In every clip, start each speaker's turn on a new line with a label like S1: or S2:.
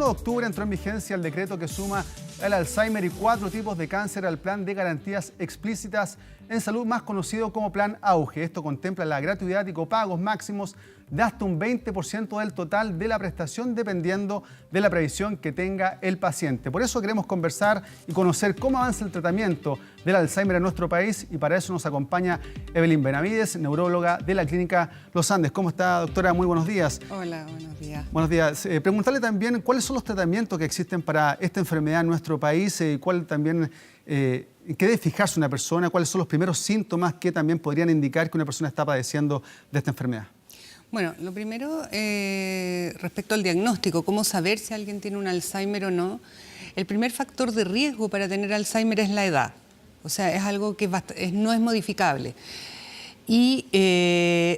S1: 1 de octubre entró en vigencia el decreto que suma el Alzheimer y 4 tipos de cáncer al plan de garantías explícitas en salud, más conocido como Plan Auge. Esto contempla la gratuidad y copagos máximos de hasta un 20% del total de la prestación, dependiendo de la previsión que tenga el paciente. Por eso queremos conversar y conocer cómo avanza el tratamiento del Alzheimer en nuestro país, y para eso nos acompaña Evelyn Benavides, neuróloga de la Clínica Los Andes. ¿Cómo está, doctora? Muy buenos días.
S2: Hola, buenos días.
S1: Buenos días. Preguntarle también cuáles son los tratamientos que existen para esta enfermedad en nuestro país y cuál también, qué debe fijarse una persona, cuáles son los primeros síntomas que también podrían indicar que una persona está padeciendo de esta enfermedad.
S2: Bueno, lo primero, respecto al diagnóstico, cómo saber si alguien tiene un Alzheimer o no. El primer factor de riesgo para tener Alzheimer es la edad. O sea, es algo que no es modificable. Y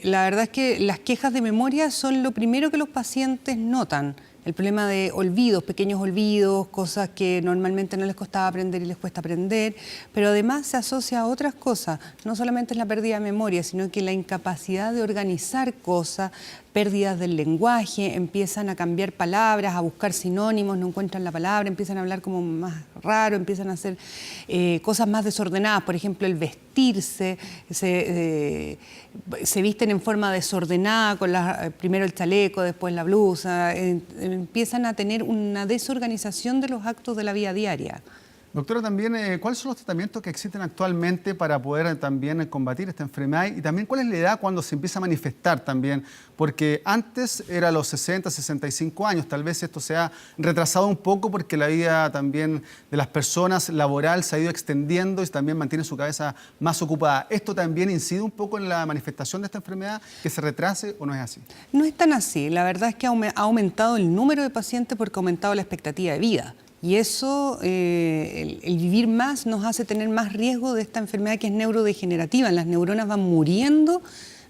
S2: la verdad es que las quejas de memoria son lo primero que los pacientes notan. El problema de olvidos, pequeños olvidos, cosas que normalmente no les costaba aprender y les cuesta aprender, pero además se asocia a otras cosas. No solamente es la pérdida de memoria, sino que la incapacidad de organizar cosas, pérdidas del lenguaje, empiezan a cambiar palabras, a buscar sinónimos, no encuentran la palabra, empiezan a hablar como más raro, empiezan a hacer cosas más desordenadas. Por ejemplo, el vestirse, se visten en forma desordenada, con primero el chaleco, después la blusa, empiezan a tener una desorganización de los actos de la vida diaria.
S1: Doctora, también, ¿cuáles son los tratamientos que existen actualmente para poder también combatir esta enfermedad? Y también, ¿cuál es la edad cuando se empieza a manifestar también? Porque antes era a los 60, 65 años. Tal vez esto se ha retrasado un poco porque la vida también de las personas laboral se ha ido extendiendo y también mantiene su cabeza más ocupada. ¿Esto también incide un poco en la manifestación de esta enfermedad, que se retrase, o no es así?
S2: No es tan así. La verdad es que ha aumentado el número de pacientes porque ha aumentado la expectativa de vida. Y eso, el vivir más, nos hace tener más riesgo de esta enfermedad que es neurodegenerativa. Las neuronas van muriendo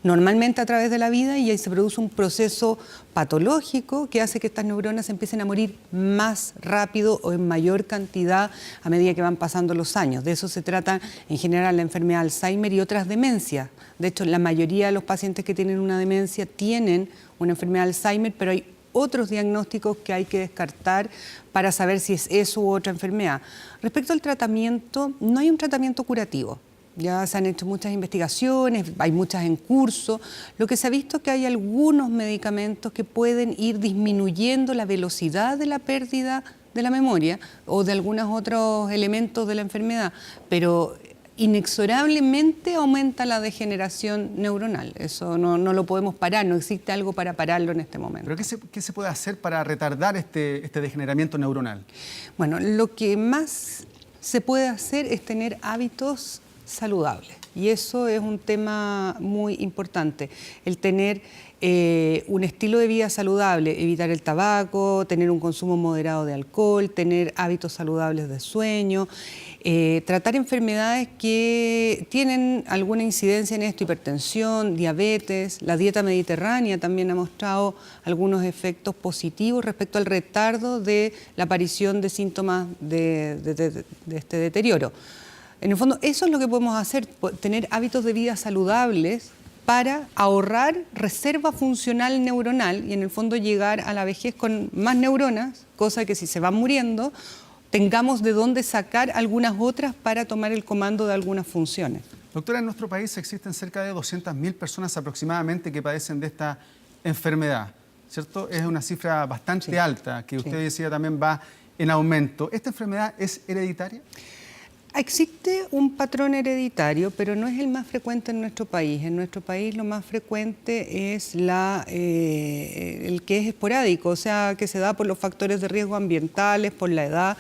S2: normalmente a través de la vida y ahí se produce un proceso patológico que hace que estas neuronas empiecen a morir más rápido o en mayor cantidad a medida que van pasando los años. De eso se trata en general la enfermedad de Alzheimer y otras demencias. De hecho, la mayoría de los pacientes que tienen una demencia tienen una enfermedad de Alzheimer, pero hay otros diagnósticos que hay que descartar para saber si es eso u otra enfermedad. Respecto al tratamiento, no hay un tratamiento curativo. Ya se han hecho muchas investigaciones, hay muchas en curso. Lo que se ha visto es que hay algunos medicamentos que pueden ir disminuyendo la velocidad de la pérdida de la memoria o de algunos otros elementos de la enfermedad, pero inexorablemente aumenta la degeneración neuronal. Eso no lo podemos parar, no existe algo para pararlo en este momento.
S1: ¿Pero qué se puede hacer para retardar este degeneramiento neuronal?
S2: Bueno, lo que más se puede hacer es tener hábitos saludables. Y eso es un tema muy importante. El tener un estilo de vida saludable, evitar el tabaco, tener un consumo moderado de alcohol, tener hábitos saludables de sueño, tratar enfermedades que tienen alguna incidencia en esto, hipertensión, diabetes. La dieta mediterránea también ha mostrado algunos efectos positivos respecto al retardo de la aparición de síntomas de este deterioro. En el fondo, eso es lo que podemos hacer, tener hábitos de vida saludables para ahorrar reserva funcional neuronal y en el fondo llegar a la vejez con más neuronas, cosa que si se van muriendo, tengamos de dónde sacar algunas otras para tomar el comando de algunas funciones.
S1: Doctora, en nuestro país existen cerca de 200.000 personas aproximadamente que padecen de esta enfermedad, ¿cierto? Es una cifra bastante alta, que usted decía también va en aumento. ¿Esta enfermedad es hereditaria?
S2: Existe un patrón hereditario, pero no es el más frecuente en nuestro país. En nuestro país lo más frecuente es el que es esporádico, o sea, que se da por los factores de riesgo ambientales, por la edad,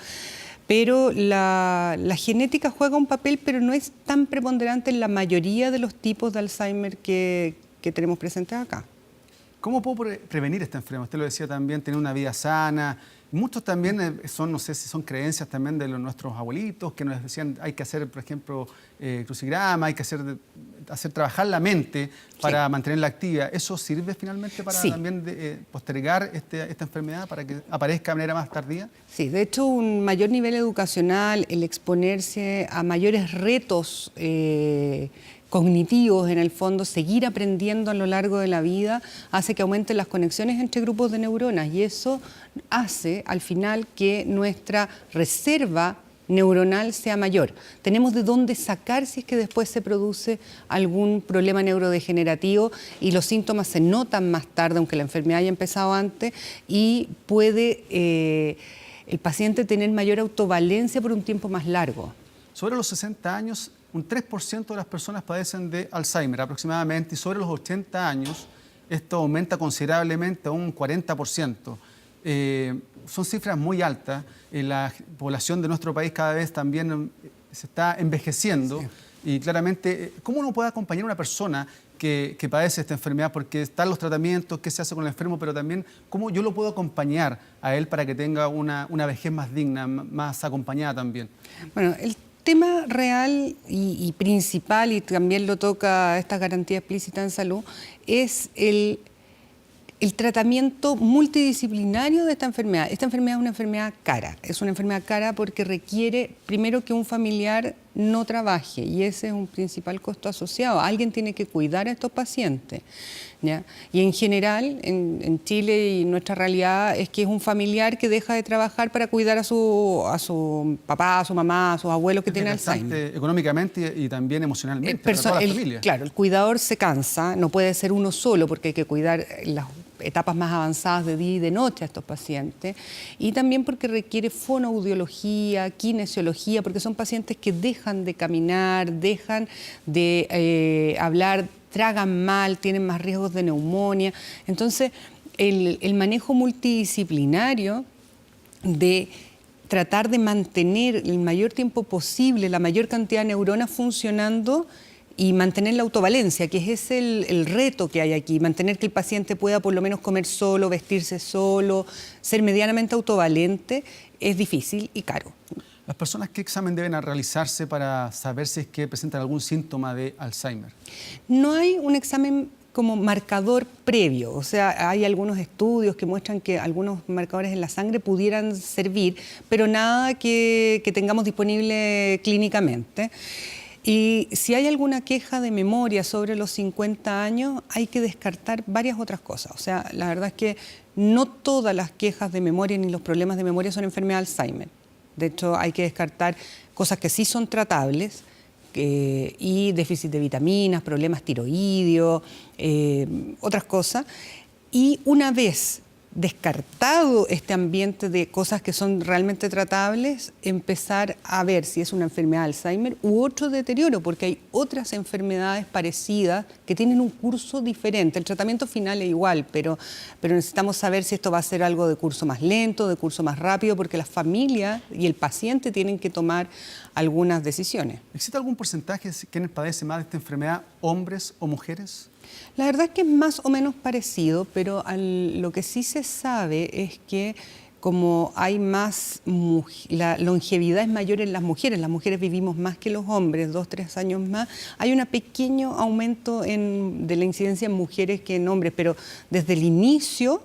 S2: pero la genética juega un papel, pero no es tan preponderante en la mayoría de los tipos de Alzheimer que tenemos presentes acá.
S1: ¿Cómo puedo prevenir esta enfermedad? Usted lo decía también, tener una vida sana. Muchos también son, no sé si son creencias también de nuestros abuelitos que nos decían hay que hacer, por ejemplo, crucigrama, hay que hacer trabajar la mente para mantenerla activa. ¿Eso sirve finalmente para también postergar esta enfermedad para que aparezca de manera más tardía?
S2: Sí, de hecho un mayor nivel educacional, el exponerse a mayores retos cognitivos, en el fondo, seguir aprendiendo a lo largo de la vida, hace que aumenten las conexiones entre grupos de neuronas y eso hace al final que nuestra reserva neuronal sea mayor. Tenemos de dónde sacar si es que después se produce algún problema neurodegenerativo y los síntomas se notan más tarde, aunque la enfermedad haya empezado antes, y puede el paciente tener mayor autovalencia por un tiempo más largo.
S1: Sobre los 60 años, un 3% de las personas padecen de Alzheimer aproximadamente, y sobre los 80 años esto aumenta considerablemente a un 40%. Son cifras muy altas. La población de nuestro país cada vez también se está envejeciendo. Sí. Y claramente, ¿cómo uno puede acompañar a una persona que padece esta enfermedad? Porque están los tratamientos, qué se hace con el enfermo, pero también cómo yo lo puedo acompañar a él para que tenga una vejez más digna, más acompañada también.
S2: Bueno, el tema real y principal, y también lo toca esta garantía explícita en salud, es el tratamiento multidisciplinario de esta enfermedad. Esta enfermedad es una enfermedad cara. Es una enfermedad cara porque requiere, primero, que un familiar no trabaje, y ese es un principal costo asociado. Alguien tiene que cuidar a estos pacientes, ¿ya? Y en general, en Chile y nuestra realidad es que es un familiar que deja de trabajar para cuidar a su papá, a su mamá, a sus abuelos que tienen Alzheimer.
S1: Económicamente y también emocionalmente para toda la familia.
S2: Claro, el cuidador se cansa, no puede ser uno solo porque hay que cuidar las etapas más avanzadas de día y de noche a estos pacientes, y también porque requiere fonoaudiología, kinesiología, porque son pacientes que dejan de caminar, dejan de hablar, tragan mal, tienen más riesgos de neumonía. Entonces, el manejo multidisciplinario de tratar de mantener el mayor tiempo posible la mayor cantidad de neuronas funcionando y mantener la autovalencia, que es el reto que hay aquí, mantener que el paciente pueda por lo menos comer solo, vestirse solo, ser medianamente autovalente, es difícil y caro.
S1: ¿Las personas qué examen deben realizarse para saber si es que presentan algún síntoma de Alzheimer?
S2: No hay un examen como marcador previo, o sea, hay algunos estudios que muestran que algunos marcadores en la sangre pudieran servir, pero nada que tengamos disponible clínicamente. Y si hay alguna queja de memoria sobre los 50 años, hay que descartar varias otras cosas. O sea, la verdad es que no todas las quejas de memoria ni los problemas de memoria son enfermedad de Alzheimer. De hecho, hay que descartar cosas que sí son tratables, y déficit de vitaminas, problemas tiroideos, otras cosas. Y una vez descartado este ambiente de cosas que son realmente tratables, empezar a ver si es una enfermedad de Alzheimer u otro deterioro, porque hay otras enfermedades parecidas que tienen un curso diferente. El tratamiento final es igual, pero necesitamos saber si esto va a ser algo de curso más lento, de curso más rápido, porque la familia y el paciente tienen que tomar algunas decisiones.
S1: ¿Existe algún porcentaje de quienes padecen más de esta enfermedad, hombres o mujeres?
S2: La verdad es que es más o menos parecido, pero lo que sí se sabe es que como hay más, la longevidad es mayor en las mujeres vivimos más que los hombres, 2-3 años más, hay un pequeño aumento de la incidencia en mujeres que en hombres, pero desde el inicio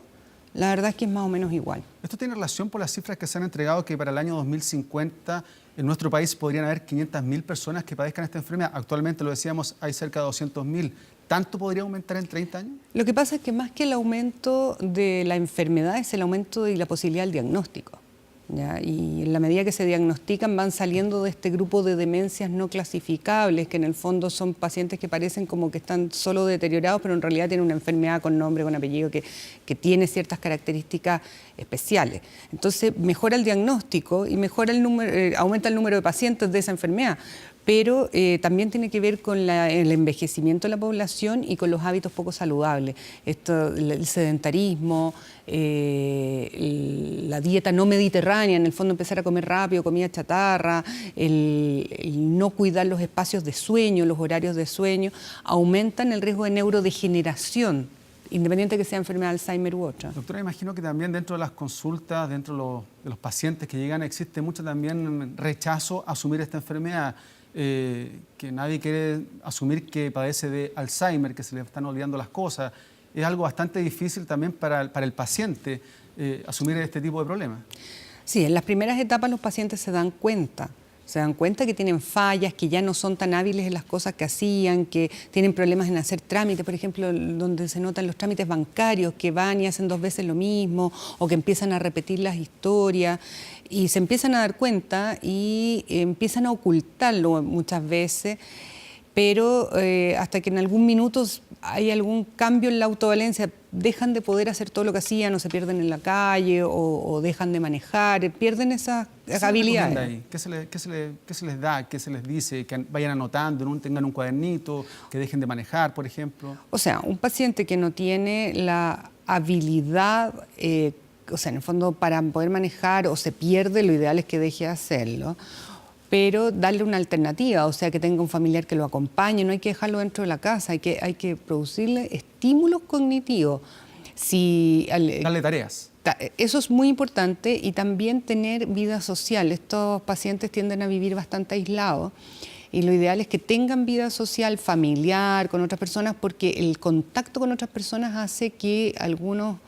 S2: la verdad es que es más o menos igual.
S1: ¿Esto tiene relación por las cifras que se han entregado que para el año 2050 en nuestro país podrían haber 500.000 personas que padezcan esta enfermedad? Actualmente, lo decíamos, hay cerca de 200.000. ¿Tanto podría aumentar en 30 años?
S2: Lo que pasa es que más que el aumento de la enfermedad es el aumento de la posibilidad del diagnóstico, ¿ya? Y en la medida que se diagnostican van saliendo de este grupo de demencias no clasificables, que en el fondo son pacientes que parecen como que están solo deteriorados, pero en realidad tienen una enfermedad con nombre, con apellido, que tiene ciertas características especiales. Entonces mejora el diagnóstico y mejora aumenta el número de pacientes de esa enfermedad. Pero también tiene que ver con el envejecimiento de la población y con los hábitos poco saludables. El sedentarismo, la dieta no mediterránea, en el fondo empezar a comer rápido, comida chatarra, el no cuidar los espacios de sueño, los horarios de sueño, aumentan el riesgo de neurodegeneración, independiente de que sea enfermedad de Alzheimer u otra.
S1: Doctora, imagino que también dentro de las consultas, dentro de los pacientes que llegan, existe mucho también rechazo a asumir esta enfermedad. Que nadie quiere asumir que padece de Alzheimer, que se le están olvidando las cosas. Es algo bastante difícil también para el paciente asumir este tipo de problemas.
S2: Sí, en las primeras etapas los pacientes se dan cuenta Se dan cuenta que tienen fallas, que ya no son tan hábiles en las cosas que hacían, que tienen problemas en hacer trámites, por ejemplo, donde se notan los trámites bancarios, que van y hacen 2 veces lo mismo, o que empiezan a repetir las historias, y se empiezan a dar cuenta y empiezan a ocultarlo muchas veces, pero hasta que en algún minuto hay algún cambio en la autovalencia, dejan de poder hacer todo lo que hacían, o se pierden en la calle, o dejan de manejar, pierden esas habilidades.
S1: ¿Qué se les da? ¿Qué se les dice? Que vayan anotando, ¿no? Tengan un cuadernito, que dejen de manejar, por ejemplo.
S2: O sea, un paciente que no tiene la habilidad, o sea, en el fondo para poder manejar o se pierde, lo ideal es que deje de hacerlo, pero darle una alternativa, o sea, que tenga un familiar que lo acompañe, no hay que dejarlo dentro de la casa, hay que producirle estímulos cognitivos.
S1: Darle tareas.
S2: Eso es muy importante, y también tener vida social. Estos pacientes tienden a vivir bastante aislados, y lo ideal es que tengan vida social, familiar, con otras personas, porque el contacto con otras personas hace que algunos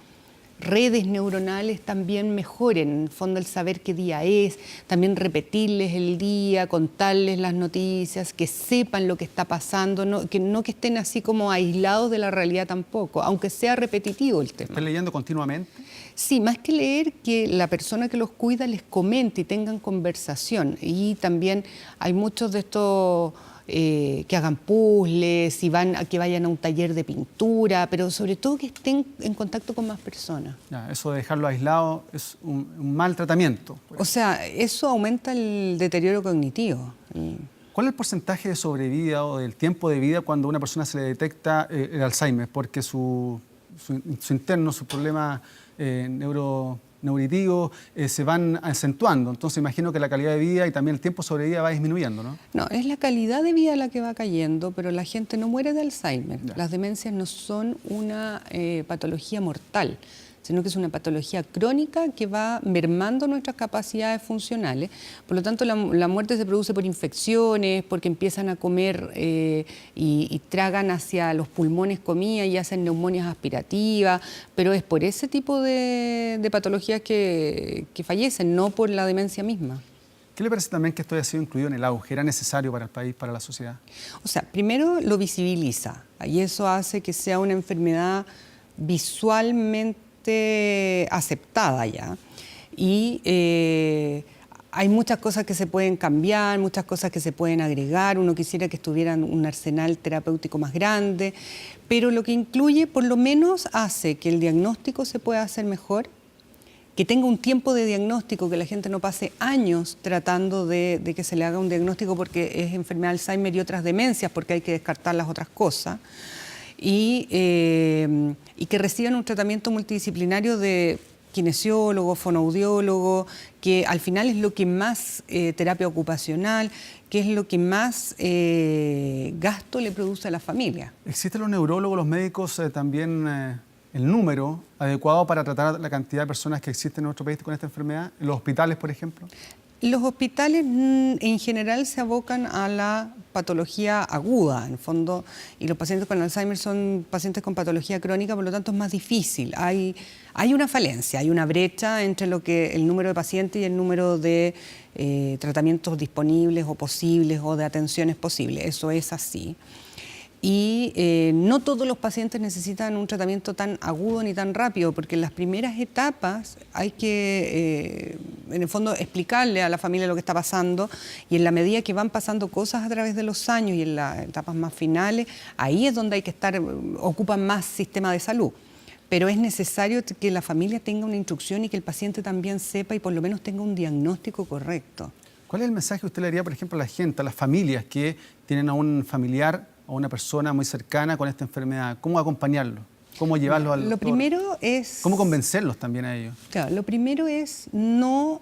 S2: redes neuronales también mejoren, en el fondo el saber qué día es, también repetirles el día, contarles las noticias, que sepan lo que está pasando, que estén así como aislados de la realidad tampoco, aunque sea repetitivo el tema.
S1: ¿Están leyendo continuamente?
S2: Sí, más que leer, que la persona que los cuida les comente y tengan conversación. Y también hay muchos de estos que hagan puzzles, que vayan a un taller de pintura, pero sobre todo que estén en contacto con más personas.
S1: Ya, eso de dejarlo aislado es un mal tratamiento.
S2: O sea, eso aumenta el deterioro cognitivo.
S1: ¿Cuál es el porcentaje de sobrevida o del tiempo de vida cuando a una persona se le detecta el Alzheimer? Porque su interno, sus problemas neuritivos se van acentuando. Entonces imagino que la calidad de vida y también el tiempo sobre vida va disminuyendo, ¿no?
S2: No, es la calidad de vida la que va cayendo, pero la gente no muere de Alzheimer. Ya. Las demencias no son una patología mortal, sino que es una patología crónica que va mermando nuestras capacidades funcionales. Por lo tanto, la muerte se produce por infecciones, porque empiezan a comer y tragan hacia los pulmones comida y hacen neumonias aspirativas, pero es por ese tipo de patologías que fallecen, no por la demencia misma.
S1: ¿Qué le parece también que esto haya sido incluido en el auge? ¿Era necesario para el país, para la sociedad?
S2: O sea, primero lo visibiliza, y eso hace que sea una enfermedad visualmente aceptada ya, y hay muchas cosas que se pueden cambiar, muchas cosas que se pueden agregar. Uno quisiera que estuvieran un arsenal terapéutico más grande, pero lo que incluye por lo menos hace que el diagnóstico se pueda hacer mejor, que tenga un tiempo de diagnóstico, que la gente no pase años tratando de que se le haga un diagnóstico porque es enfermedad de Alzheimer y otras demencias, porque hay que descartar las otras cosas. Y que reciban un tratamiento multidisciplinario de kinesiólogo, fonoaudiólogo, que al final es lo que más terapia ocupacional, que es lo que más gasto le produce a la familia.
S1: ¿Existen los neurólogos, los médicos, también el número adecuado para tratar la cantidad de personas que existen en nuestro país con esta enfermedad? ¿En los hospitales, por ejemplo?
S2: Los hospitales en general se abocan a la patología aguda, en el fondo, y los pacientes con Alzheimer son pacientes con patología crónica, por lo tanto es más difícil. Hay una falencia, hay una brecha entre el número de pacientes y el número de tratamientos disponibles o posibles o de atenciones posibles. Eso es así. Y no todos los pacientes necesitan un tratamiento tan agudo ni tan rápido, porque en las primeras etapas hay que, en el fondo, explicarle a la familia lo que está pasando, y en la medida que van pasando cosas a través de los años y en las etapas más finales, ahí es donde hay que estar, ocupan más sistema de salud. Pero es necesario que la familia tenga una instrucción y que el paciente también sepa y por lo menos tenga un diagnóstico correcto.
S1: ¿Cuál es el mensaje que usted le daría, por ejemplo, a la gente, a las familias que tienen a un familiar o una persona muy cercana con esta enfermedad? ¿Cómo acompañarlo? ¿Cómo llevarlo al doctor?
S2: Lo primero es...
S1: ¿Cómo convencerlos también a ellos?
S2: Claro, lo primero es no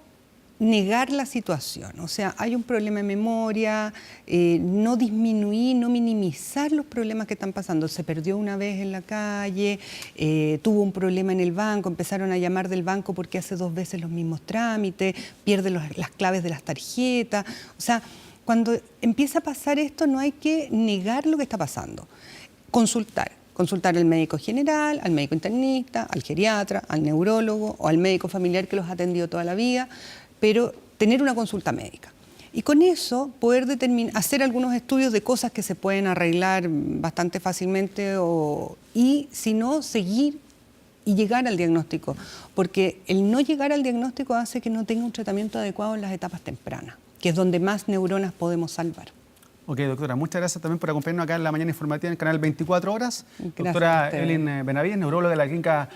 S2: negar la situación. O sea, hay un problema de memoria, no disminuir, no minimizar los problemas que están pasando. Se perdió una vez en la calle, tuvo un problema en el banco, empezaron a llamar del banco porque hace 2 veces los mismos trámites, pierde las claves de las tarjetas. O sea, cuando empieza a pasar esto, no hay que negar lo que está pasando. Consultar al médico general, al médico internista, al geriatra, al neurólogo o al médico familiar que los ha atendido toda la vida, pero tener una consulta médica. Y con eso poder hacer algunos estudios de cosas que se pueden arreglar bastante fácilmente y si no, seguir y llegar al diagnóstico. Porque el no llegar al diagnóstico hace que no tenga un tratamiento adecuado en las etapas tempranas, que es donde más neuronas podemos salvar.
S1: Ok, doctora, muchas gracias también por acompañarnos acá en la mañana informativa en el canal 24 Horas.
S2: Gracias
S1: Doctora Evelyn Benavides, neuróloga de la clínica